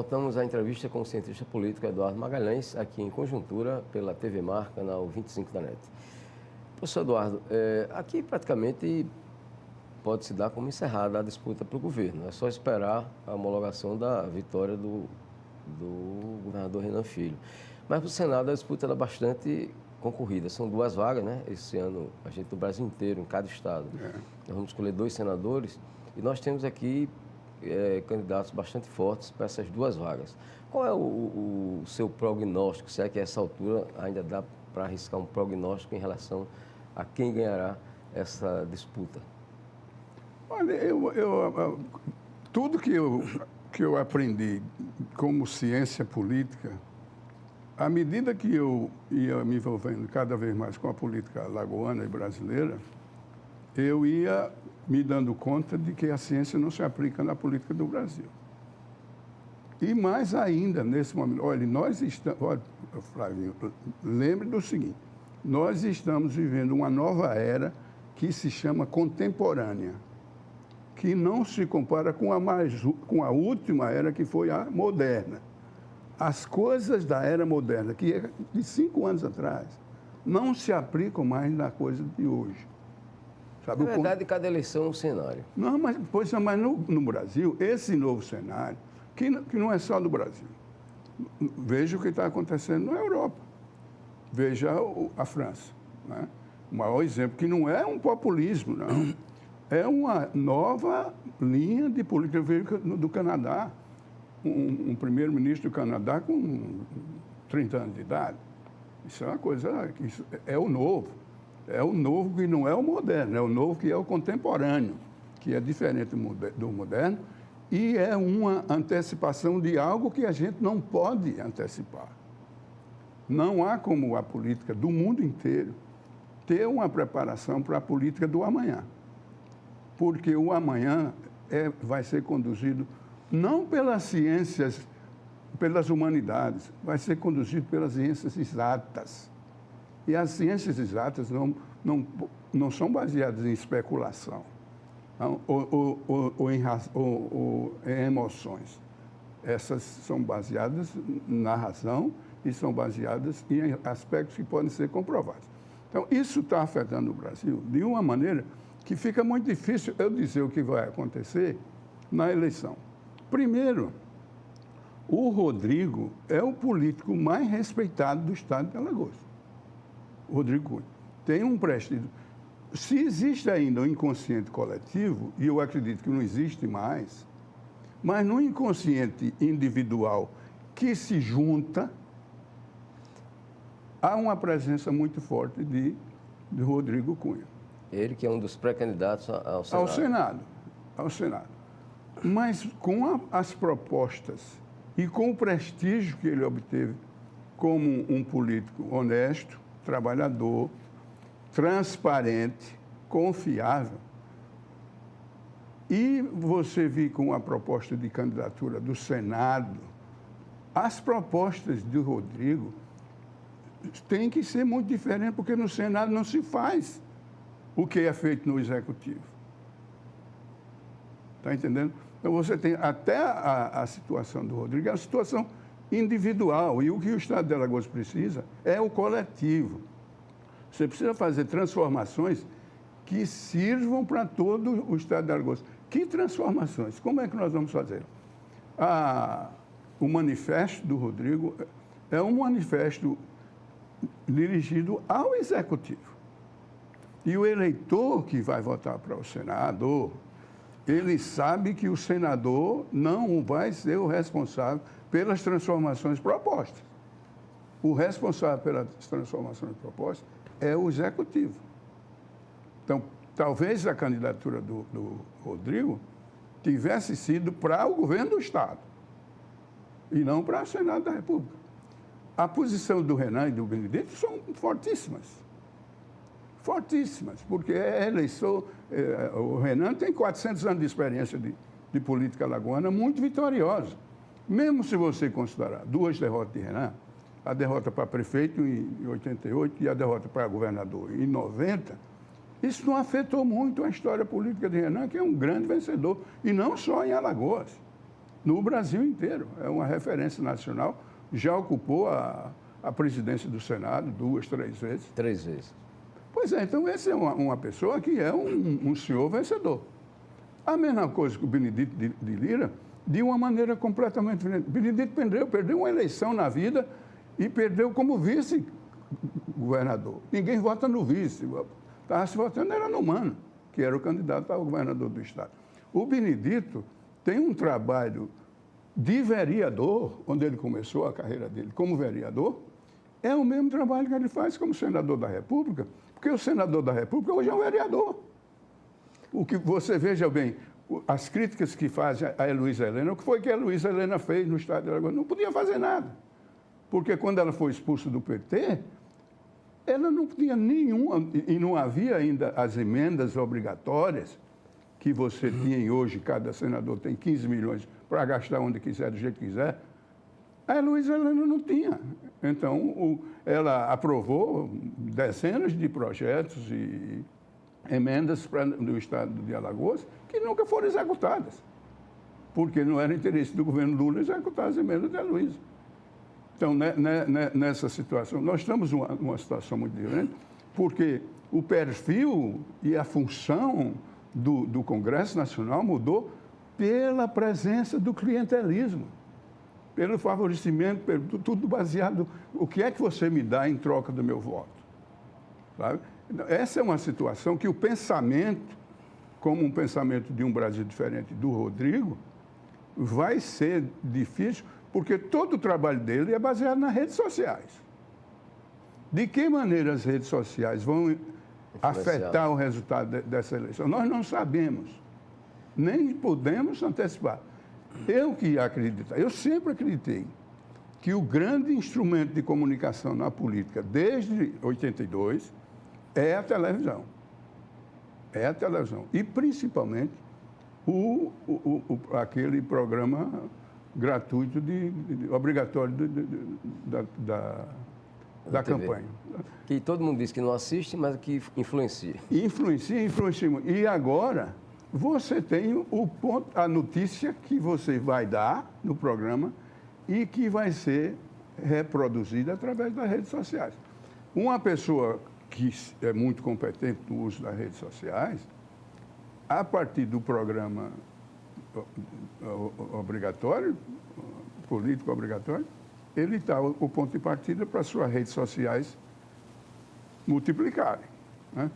voltamos à entrevista com o cientista político Eduardo Magalhães, aqui em Conjuntura, pela TV Mar, canal 25 da NET. Professor Eduardo, aqui praticamente pode-se dar como encerrada a disputa para o governo. É só esperar a homologação da vitória do governador Renan Filho. Mas para o Senado a disputa era bastante concorrida. São 2 vagas, né? Esse ano, a gente do Brasil inteiro, em cada estado. Nós vamos escolher 2 senadores e nós temos aqui candidatos bastante fortes para essas 2 vagas. Qual é o seu prognóstico? Se é que a essa altura ainda dá para arriscar um prognóstico em relação a quem ganhará essa disputa? Olha, tudo que eu aprendi como ciência política, à medida que eu ia me envolvendo cada vez mais com a política alagoana e brasileira, eu ia me dando conta de que a ciência não se aplica na política do Brasil. E mais ainda, nesse momento, olha, Flavinho, lembre do seguinte, nós estamos vivendo uma nova era que se chama contemporânea, que não se compara com a última era, que foi a moderna. As coisas da era moderna, que é de 5 anos atrás, não se aplicam mais na coisa de hoje. Sabe, na verdade, cada eleição é um cenário. Não, mas no Brasil, esse novo cenário, que não é só do Brasil. Veja o que está acontecendo na Europa. Veja a França. Né? O maior exemplo, que não é um populismo, não. É uma nova linha de política. Eu vejo do Canadá, um primeiro-ministro do Canadá com 30 anos de idade. Isso é uma coisa, isso é o novo. É o novo que não é o moderno, é o novo que é o contemporâneo, que é diferente do moderno e é uma antecipação de algo que a gente não pode antecipar. Não há como a política do mundo inteiro ter uma preparação para a política do amanhã. Porque o amanhã vai ser conduzido não pelas ciências, pelas humanidades, vai ser conduzido pelas ciências exatas. E as ciências exatas não são baseadas em especulação ou em emoções. Essas são baseadas na razão e são baseadas em aspectos que podem ser comprovados. Então, isso está afetando o Brasil de uma maneira que fica muito difícil eu dizer o que vai acontecer na eleição. Primeiro, o Rodrigo é o político mais respeitado do estado de Alagoas. Rodrigo Cunha. Tem um prestígio. Se existe ainda um inconsciente coletivo, e eu acredito que não existe mais, mas no inconsciente individual que se junta, há uma presença muito forte de Rodrigo Cunha. Ele que é um dos pré-candidatos ao Senado. Ao Senado. Mas com as propostas e com o prestígio que ele obteve como um político honesto, trabalhador, transparente, confiável. E você vir com a proposta de candidatura do Senado, as propostas do Rodrigo têm que ser muito diferentes, porque no Senado não se faz o que é feito no Executivo. Está entendendo? Então você tem até a situação do Rodrigo, é uma situação individual. E o que o Estado de Alagoas precisa é o coletivo. Você precisa fazer transformações que sirvam para todo o Estado de Alagoas. Que transformações? Como é que nós vamos fazer? O manifesto do Rodrigo é um manifesto dirigido ao Executivo. E o eleitor que vai votar para o senador, ele sabe que o senador não vai ser o responsável pelas transformações propostas. O responsável pelas transformações propostas é o Executivo. Então, talvez a candidatura do Rodrigo tivesse sido para o governo do Estado e não para o Senado da República. A posição do Renan e do Benedito são fortíssimas. Fortíssimas, porque o Renan tem 400 anos de experiência de política alagoana muito vitoriosa. Mesmo se você considerar 2 derrotas de Renan, a derrota para prefeito em 88 e a derrota para governador em 90, isso não afetou muito a história política de Renan, que é um grande vencedor, e não só em Alagoas. no Brasil inteiro. É uma referência nacional. Já ocupou a presidência do Senado 2, 3 vezes. 3 vezes. Pois é, então essa é uma pessoa que é um senhor vencedor. A mesma coisa que o Benedito de Lira, de uma maneira completamente diferente. Benedito perdeu uma eleição na vida e perdeu como vice-governador. Ninguém vota no vice. Estava se votando era no Mano, que era o candidato ao governador do Estado. O Benedito tem um trabalho de vereador, onde ele começou a carreira dele como vereador, é o mesmo trabalho que ele faz como senador da República, porque o senador da República hoje é um vereador. O que você veja bem, as críticas que fazem a Heloísa Helena, o que foi que a Heloísa Helena fez no Estado de Alagoas? Não podia fazer nada. Porque quando ela foi expulsa do PT, ela não tinha nenhuma, e não havia ainda as emendas obrigatórias que você tinha hoje, cada senador tem 15 milhões para gastar onde quiser, do jeito que quiser. A Heloísa Helena não tinha. Então, ela aprovou dezenas de projetos e emendas no Estado de Alagoas que nunca foram executadas, porque não era interesse do governo Lula executar as emendas da Heloísa. Então, nessa situação, nós estamos numa situação muito diferente, porque o perfil e a função do Congresso Nacional mudou pela presença do clientelismo, pelo favorecimento, tudo baseado, o que é que você me dá em troca do meu voto? Sabe? Essa é uma situação que o pensamento, como um pensamento de um Brasil diferente do Rodrigo, vai ser difícil, porque todo o trabalho dele é baseado nas redes sociais. De que maneira as redes sociais vão afetar o resultado dessa eleição? Nós não sabemos, nem podemos antecipar. Eu sempre acreditei que o grande instrumento de comunicação na política, desde 82, é a televisão. É a televisão. E, principalmente, aquele programa gratuito, obrigatório da campanha. Que todo mundo diz que não assiste, mas que influencia. Influencia. E agora, você tem a notícia que você vai dar no programa e que vai ser reproduzida através das redes sociais. Uma pessoa que é muito competente no uso das redes sociais, a partir do programa obrigatório, político obrigatório, ele está o ponto de partida para suas redes sociais multiplicarem, né?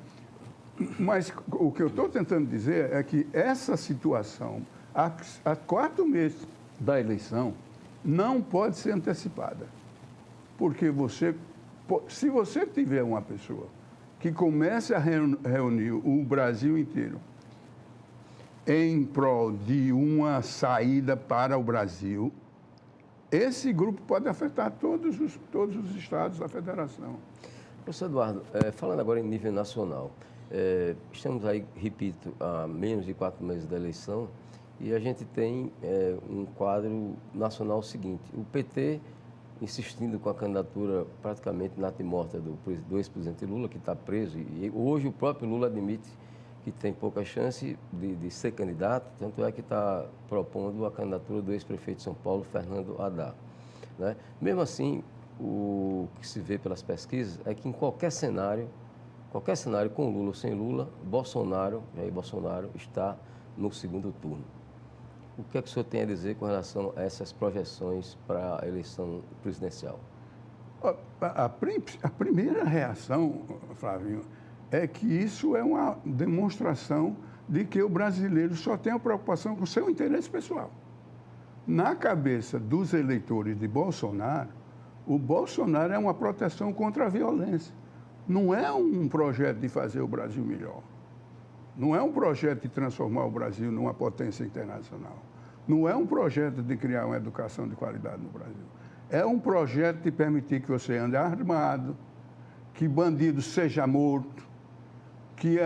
Mas o que eu estou tentando dizer é que essa situação, há 4 meses da eleição, não pode ser antecipada. Porque se você tiver uma pessoa que comece a reunir o Brasil inteiro em prol de uma saída para o Brasil, esse grupo pode afetar todos os estados da federação. Professor Eduardo, falando agora em nível nacional, estamos aí, repito, há menos de 4 meses da eleição e a gente tem um quadro nacional seguinte. O PT insistindo com a candidatura praticamente natimorta do ex-presidente Lula, que está preso, e hoje o próprio Lula admite que tem pouca chance de ser candidato, tanto é que está propondo a candidatura do ex-prefeito de São Paulo, Fernando Haddad, né? Mesmo assim, o que se vê pelas pesquisas é que em qualquer cenário com Lula ou sem Lula, Jair Bolsonaro está no segundo turno. O que é que o senhor tem a dizer com relação a essas projeções para a eleição presidencial? A primeira reação, Flavinho, é que isso é uma demonstração de que o brasileiro só tem a preocupação com o seu interesse pessoal. Na cabeça dos eleitores de Bolsonaro, o Bolsonaro é uma proteção contra a violência. Não é um projeto de fazer o Brasil melhor. Não é um projeto de transformar o Brasil numa potência internacional. Não é um projeto de criar uma educação de qualidade no Brasil. É um projeto de permitir que você ande armado, que bandido seja morto, que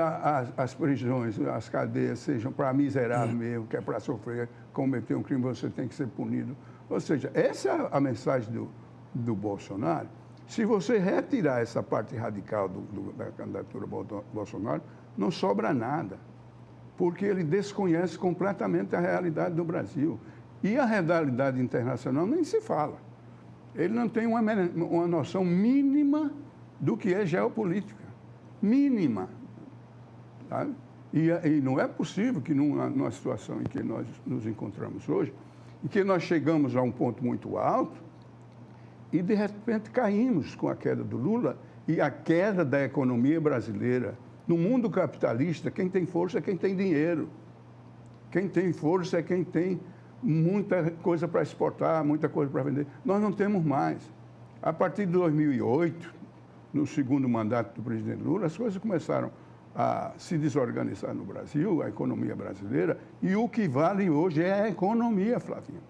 as prisões, as cadeias sejam para miserável mesmo, que é para sofrer, cometer um crime, você tem que ser punido. Ou seja, essa é a mensagem do Bolsonaro. Se você retirar essa parte radical da candidatura Bolsonaro, não sobra nada, porque ele desconhece completamente a realidade do Brasil. E a realidade internacional nem se fala. Ele não tem uma noção mínima do que é geopolítica. Mínima. Sabe? E não é possível que numa situação em que nós nos encontramos hoje, em que nós chegamos a um ponto muito alto e, de repente, caímos com a queda do Lula e a queda da economia brasileira. No mundo capitalista, quem tem força é quem tem dinheiro. Quem tem força é quem tem muita coisa para exportar, muita coisa para vender. Nós não temos mais. A partir de 2008, no segundo mandato do presidente Lula, as coisas começaram a se desorganizar no Brasil, a economia brasileira, e o que vale hoje é a economia, Flavinho.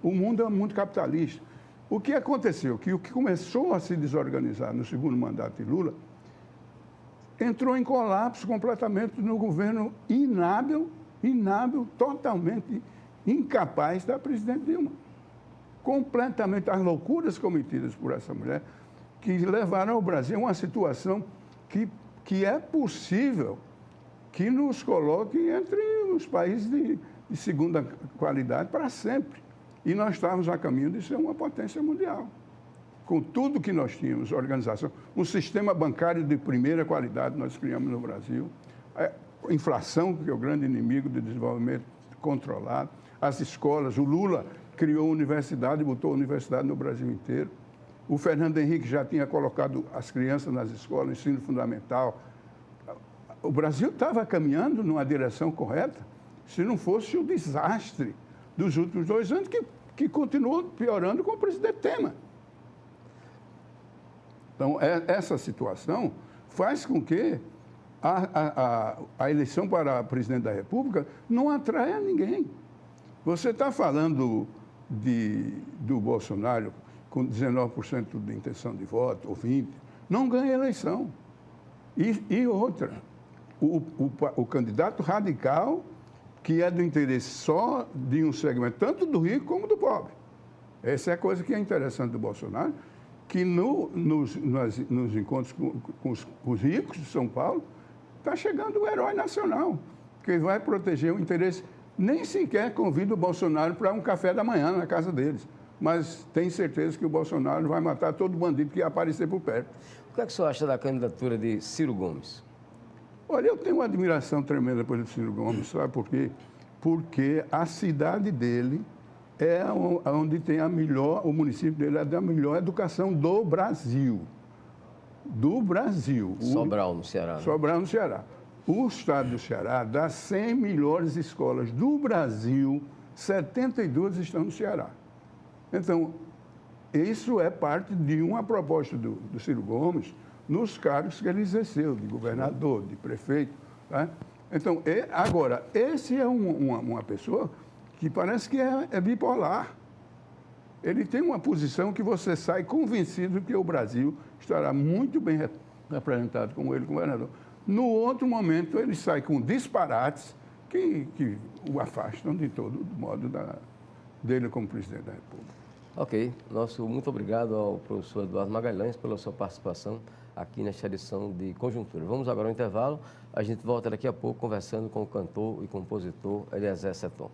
O mundo é um mundo capitalista. O que aconteceu? Que o que começou a se desorganizar no segundo mandato de Lula entrou em colapso completamente no governo inábil, totalmente incapaz da presidente Dilma. Completamente as loucuras cometidas por essa mulher que levaram o Brasil a uma situação que é possível que nos coloque entre os países de segunda qualidade para sempre. E nós estávamos a caminho de ser uma potência mundial. Com tudo que nós tínhamos, organização, um sistema bancário de primeira qualidade nós criamos no Brasil, a inflação, que é o grande inimigo do desenvolvimento controlado, as escolas, o Lula criou universidade e botou a universidade no Brasil inteiro. O Fernando Henrique já tinha colocado as crianças nas escolas, ensino fundamental. O Brasil estava caminhando numa direção correta, se não fosse o desastre dos últimos 2 anos, que continuou piorando com o presidente Temer. Então, essa situação faz com que a eleição para presidente da República não atraia ninguém. Você está falando do Bolsonaro com 19% de intenção de voto, ou 20%, não ganha eleição. E outra, o candidato radical, que é do interesse só de um segmento, tanto do rico como do pobre. Essa é a coisa que é interessante do Bolsonaro, que nos encontros com os ricos de São Paulo, está chegando o herói nacional, que vai proteger o interesse. Nem sequer convida o Bolsonaro para um café da manhã na casa deles, mas tem certeza que o Bolsonaro vai matar todo bandido que aparecer por perto. O que é que o senhor acha da candidatura de Ciro Gomes? Olha, eu tenho uma admiração tremenda pelo Ciro Gomes, sabe por quê? Porque a cidade dele é onde tem o município dele é da melhor educação do Brasil. Do Brasil. Sobral, no Ceará. Né? Sobral, no Ceará. O estado do Ceará, das 100 melhores escolas do Brasil, 72 estão no Ceará. Então, isso é parte de uma proposta do Ciro Gomes nos cargos que ele exerceu, de governador, de prefeito. Tá? Então, agora, esse é uma pessoa que parece que é bipolar. Ele tem uma posição que você sai convencido que o Brasil estará muito bem representado como ele, governador. No outro momento, ele sai com disparates que o afastam de todo modo dele como presidente da República. Ok. Muito obrigado ao professor Eduardo Magalhães pela sua participação aqui nesta edição de Conjuntura. Vamos agora ao intervalo. A gente volta daqui a pouco conversando com o cantor e compositor Eliezer Seton.